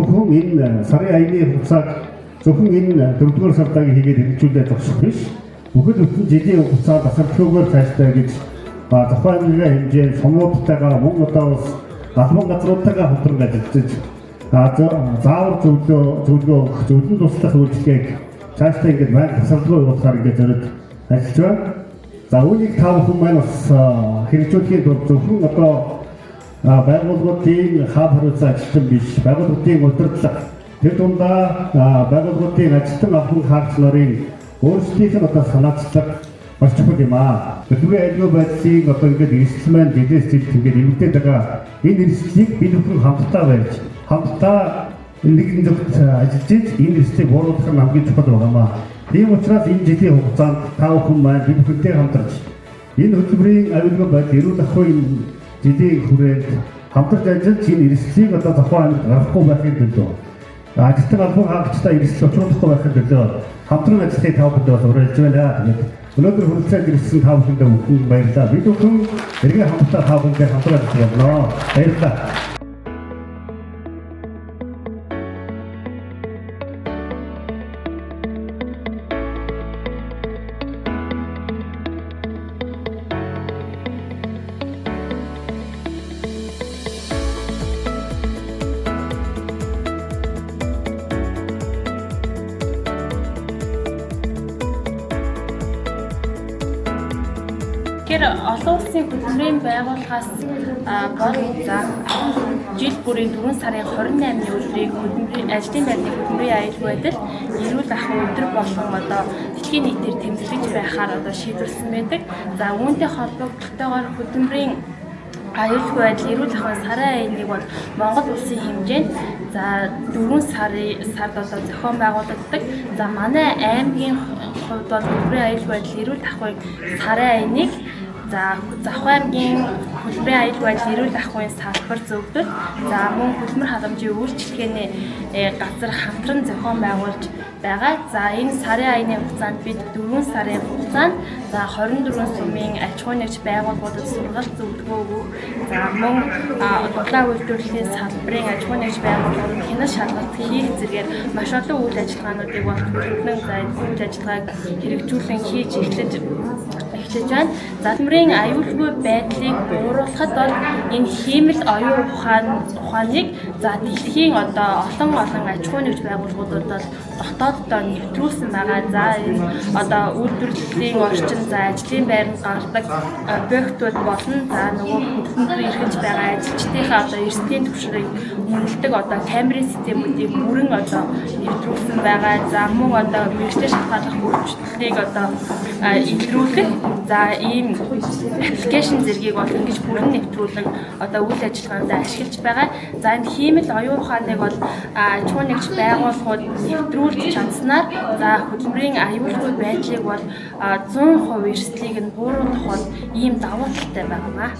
бүхэн энэ сарын аяны хугацааг зөвхөн энэ 4-р сардааг хийгээд хэрэгжүүлээд зогсох биш. Бүхэл бүтэн жилийн хугацаанд асарчлуугаар цаашдаа гэж зохион байгуулалтын хэмжээнд сумуудтайгаа мөн одоо бас албан газруудтайгаа хамтран ажиллаж заавар зөвлөн туслах үйлчлэгийг цаашдаа ингээд байнга тасалбар явуулахаар ингээд зориуд ажиллаж байна. За үүнийг та бүхэн маань бас хэрэгжүүлэхэд зөвхөн одоо байгууллагуудын хав хариуцсан ажилтан биш, байгууллагуудын удирдлага тэр дундаа байгууллагуудын ажилтан авах хаагч нарын өөрсдийнх нь одоо санаачлага маш чухал юм аа. Төлөвийн аюулгүй байдлыг одоо ингээд эрсдэл маань жилээс жилд ингээд нэмэгдээд байгаа. Энэ эрсдлийг бид бүхэн хамтдаа барьж, хамтдаа нэгэн зөвхөн ажиллаж энэ эрсдлийг бууруулах нь хамгийн чухал байгаамаа. Тийм учраас энэ жилийн хугацаанд та бүхэн маань бид бүхэнтэй хамтарч энэ хөтөлбөрийн аюулгүй байдал эрүүл ахуйн жилийн хүрээнд хамтарч ажиллаж энэ эрсдлийг одоо зохион амьд гаргахгүй байхын төлөө ажилтан албан хаагчдаа эрсдэл учруулахгүй байхын төлөө хамтран ажиллахыг та бүхэнд бас уриалж байна. Тэгээд өнөөдөр хүрэлцээд ирсэн та бүхэндээ бүхэн баярлалаа. Бид бүхэн эргээ хамтдаа та бүхэндээ хамтран ажиллах болно. Баярлалаа. Тэгэхээр олон улсын хөтөлбөрийн байгууллагаас бол жил бүрийн 4 сарын 28-ны өдрийг хөтөлбөрийн ажлын байрны хөтөлбөрийн аюулгүй байдал эрүүл ахуй өдөр болгон одоо дэлхийн нийтээр тэмдэглэж байхаар одоо шийдвэрлсэн байдаг. За үүнтэй холбогдолтойгоор хөтөлбөрийн аюулгүй байдал эрүүл ахуйн сарын аяныг бол Монгол улсын хэмжээнд за 4 сард одоо зохион байгуулагддаг. За манай аймгийн хувьд бол хөтөлбөрийн аюулгүй байдал эрүүл ахуйн сарын аяныг за Завхан аймгийн хөтөлбөрийн аюулгүй байдал эрүүл ахуйн салбар зөвлөлт за мөн хөтөлбөр халамжийн үйлчлэгээний газар хамтран зохион байгуулж байгаа. За энэ сарын аяны хугацаанд бид 4 сарын хугацаанд за 24 сумын аж ахуй нэгж байгууллагуудад сургалт зөвлөгөө өгөх за мөн бодлоо үйлдвэрлэлийн салбарын аж ахуй нэгж байгууллагуудад хяналт шалгалт хийх зэргээр маш олон үйл ажиллагаануудыг бол төлөвлөн за энэ үйл ажиллагааг хэрэгжүүлэн хийж эхлэж байна. Залмрын аюулгүй байдлыг бууруулахад бол энэ хиймэл оюун ухааныг за дэлхийн одоо олон аж ахуй нэгж байгууллагуудад бол дотооддоо нэвтрүүлсэн байгаа. За энэ одоо үйлдвэрлэлийн орчин за ажлын байранд гардаг объектууд болон за нөгөө хөтөлбөрөөр эрхэлж байгаа ажилчдынхаа одоо эрсдлийн түвшинг үнэлдэг одоо камерын системүүдийг бүрэн одоо нэвтрүүлсэн байгаа. За мөн одоо мэргэжлийн шалтгааллах үйлчлэлийг одоо илрүүлэх за ийм аппликейшн зэргийг бол ингэж бүрэн нэвтрүүлэн одоо үйл ажиллагаанд ашиглаж байгаа. За энэ хиймэл оюун ухааныг бол аж ахуй нэгж байгууллагууд нэвтрүүлж чадсанаар за хөтөлбөрийн аюулгүй байдлыг бол 100% эрсдлийг нь бууруулах бол ийм давуу талтай байна.